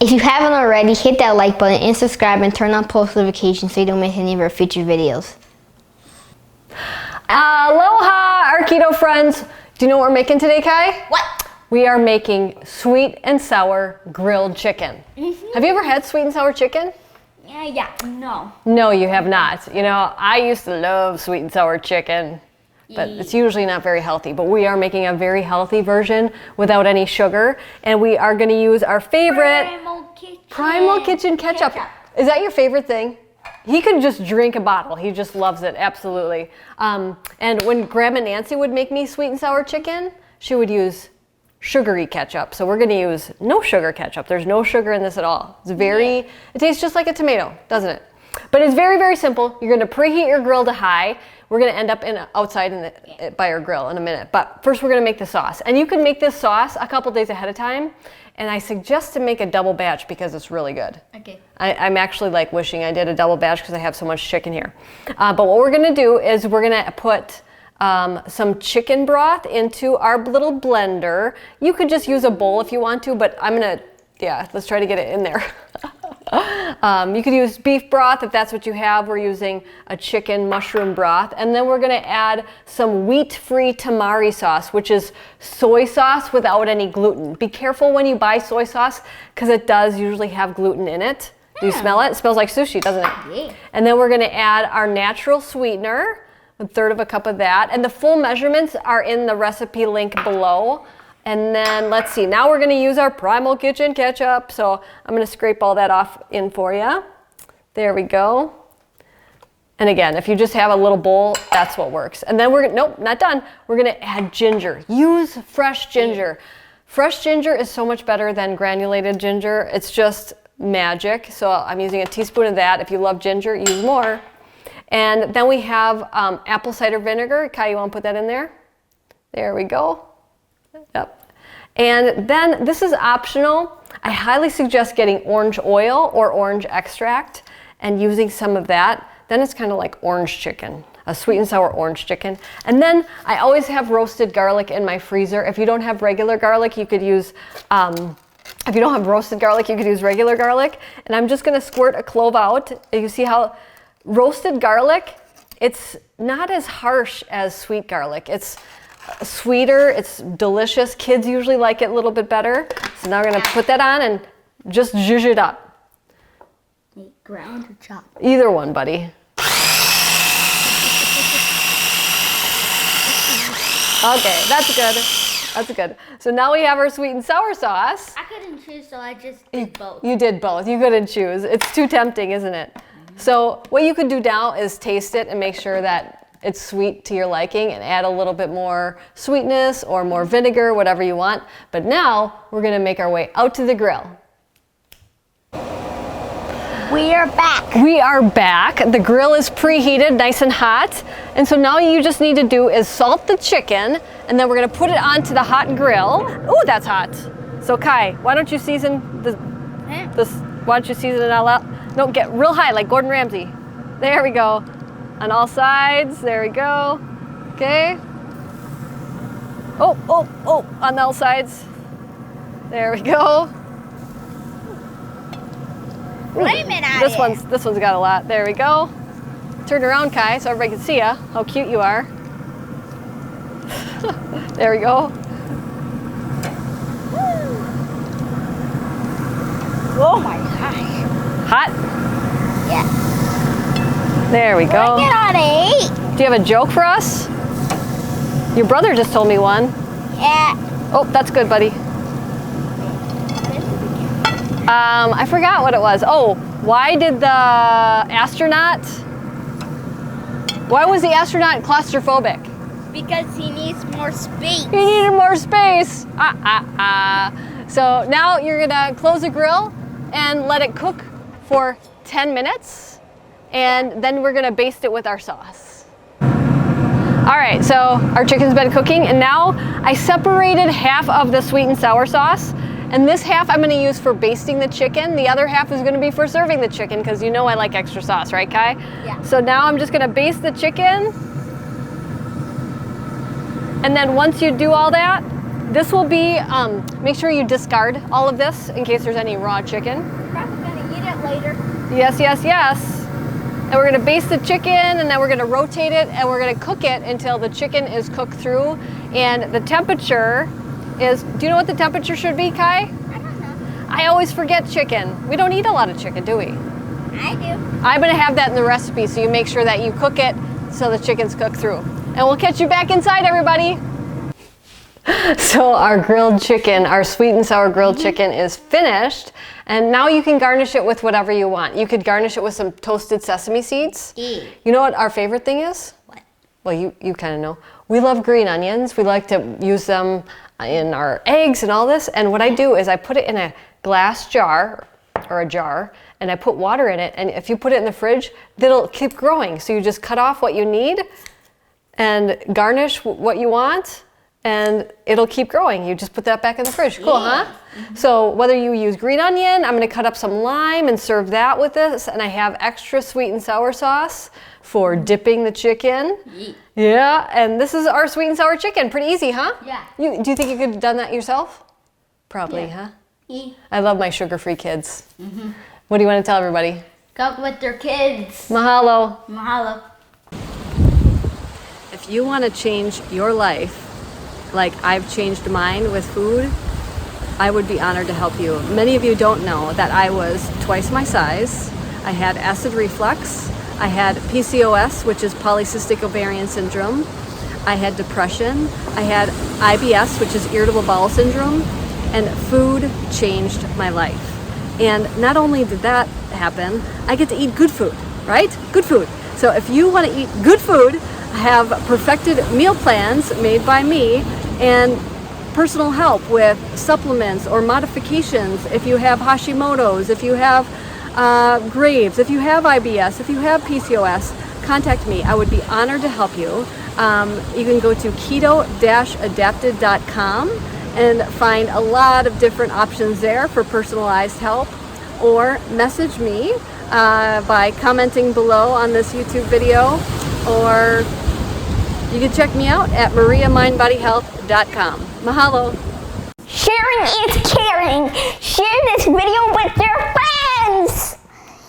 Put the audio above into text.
If you haven't already, hit that like button and subscribe and turn on post notifications so you don't miss any of our future videos. Aloha, our keto friends. Do you know what we're making today, Kai? What? We are making sweet and sour grilled chicken. Have you ever had sweet and sour chicken? Yeah, no. No, you have not. You know, I used to love sweet and sour chicken, but it's usually not very healthy. But we are making a very healthy version without any sugar, and we are going to use our favorite Primal Kitchen ketchup. Is that your favorite thing? He could just drink a bottle. He just loves it, absolutely. And when Grandma Nancy would make me sweet and sour chicken, she would use sugary ketchup. So we're going to use no sugar ketchup. There's no sugar in this at all. It's it tastes just like a tomato, doesn't it? But it's very, very simple. You're going to preheat your grill to high. We're going to end up outside by our grill in a minute. But first we're going to make the sauce. And you can make this sauce a couple days ahead of time. And I suggest to make a double batch because it's really good. Okay. I'm actually like wishing I did a double batch because I have so much chicken here. But what we're going to do is we're going to put some chicken broth into our little blender. You could just use a bowl if you want to, but I'm going to, let's try to get it in there. You could use beef broth if that's what you have. We're using a chicken mushroom broth. And then we're going to add some wheat-free tamari sauce, which is soy sauce without any gluten. Be careful when you buy soy sauce because it does usually have gluten in it. Do you smell it? It smells like sushi, doesn't it? Yeah. And then we're going to add our natural sweetener, 1/3 of a cup of that. And the full measurements are in the recipe link below. And then let's see, now we're going to use our Primal Kitchen ketchup. So I'm going to scrape all that off in for you. There we go. And again, if you just have a little bowl, that's what works. And then nope, not done. We're going to add ginger. Use fresh ginger. Fresh ginger is so much better than granulated ginger. It's just magic. So I'm using a teaspoon of that. If you love ginger, use more. And then we have apple cider vinegar. Kai, you want to put that in there? There we go. Yep. And then this is optional. I highly suggest getting orange oil or orange extract and using some of that. Then it's kind of like orange chicken, a sweet and sour orange chicken. And then I always have roasted garlic in my freezer. If you don't have regular garlic, you could use, if you don't have roasted garlic, you could use regular garlic. And I'm just going to squirt a clove out. You see how roasted garlic, it's not as harsh as sweet garlic. It's sweeter, it's delicious. Kids usually like it a little bit better. So now we're going to put that on and just zhuzh it up. Ground or chop? Either one, buddy. Okay, that's good. That's good. So now we have our sweet and sour sauce. I couldn't choose, so I just did both. You did both. You couldn't choose. It's too tempting, isn't it? So what you could do now is taste it and make sure that it's sweet to your liking and add a little bit more sweetness or more vinegar, whatever you want. But now we're going to make our way out to the grill. We are back. We are back. The grill is preheated, nice and hot. And so now you just need to do is salt the chicken, and then we're going to put it onto the hot grill. Ooh, that's hot. So Kai, why don't you season why don't you season it all out? No, get real high like Gordon Ramsay. There we go. On all sides. There we go. Okay. Oh, on all sides. There we go. Blame it on This one's got a lot. There we go. Turn around, Kai, so everybody can see you. How cute you are. There we go. Oh my gosh. Hot? Yeah. There we go. Bring it on 8. Do you have a joke for us? Your brother just told me one. Yeah. Oh, that's good, buddy. I forgot what it was. Oh, why was the astronaut claustrophobic? Because he needs more space. He needed more space. So now you're gonna close the grill and let it cook for 10 minutes. And then we're gonna baste it with our sauce. All right, so our chicken's been cooking, and now I separated half of the sweet and sour sauce. And this half I'm gonna use for basting the chicken. The other half is gonna be for serving the chicken, because you know I like extra sauce, right, Kai? Yeah. So now I'm just gonna baste the chicken. And then once you do all that, This will be, make sure you discard all of this in case there's any raw chicken. Probably gonna eat it later. Yes, yes, yes. And we're gonna baste the chicken, and then we're gonna rotate it, and we're gonna cook it until the chicken is cooked through. And the temperature is, do you know what the temperature should be, Kai? I don't know. I always forget chicken. We don't eat a lot of chicken, do we? I do. I'm gonna have that in the recipe, so you make sure that you cook it so the chicken's cooked through. And we'll catch you back inside, everybody. So our grilled chicken, our sweet and sour grilled chicken is finished. And now you can garnish it with whatever you want. You could garnish it with some toasted sesame seeds. Yeah. You know what our favorite thing is? What? Well, you kind of know. We love green onions. We like to use them in our eggs and all this. And what I do is I put it in a glass jar or a jar, and I put water in it. And if you put it in the fridge, it'll keep growing. So you just cut off what you need and garnish what you want, and it'll keep growing. You just put that back in the fridge. Cool, huh? So whether you use green onion, I'm gonna cut up some lime and serve that with this, and I have extra sweet and sour sauce for dipping the chicken. Yeah, and this is our sweet and sour chicken. Pretty easy, huh? Yeah. Do you think you could have done that yourself? Probably, huh? I love my sugar-free kids. What do you want to tell everybody? Cook with their kids. Mahalo. Mahalo. If you want to change your life like I've changed mine with food, I would be honored to help you. Many of you don't know that I was twice my size. I had acid reflux. I had PCOS, which is polycystic ovarian syndrome. I had depression. I had IBS, which is irritable bowel syndrome. And food changed my life. And not only did that happen, I get to eat good food, right? Good food. So if you want to eat good food, I have perfected meal plans made by me and personal help with supplements or modifications if you have Hashimoto's, if you have Graves, if you have IBS, if you have PCOS, contact me. I would be honored to help you. You can go to keto-adapted.com and find a lot of different options there for personalized help, or message me by commenting below on this YouTube video, or you can check me out at mariamindbodyhealth.com. Mahalo. Sharing is caring. Share this video with your friends.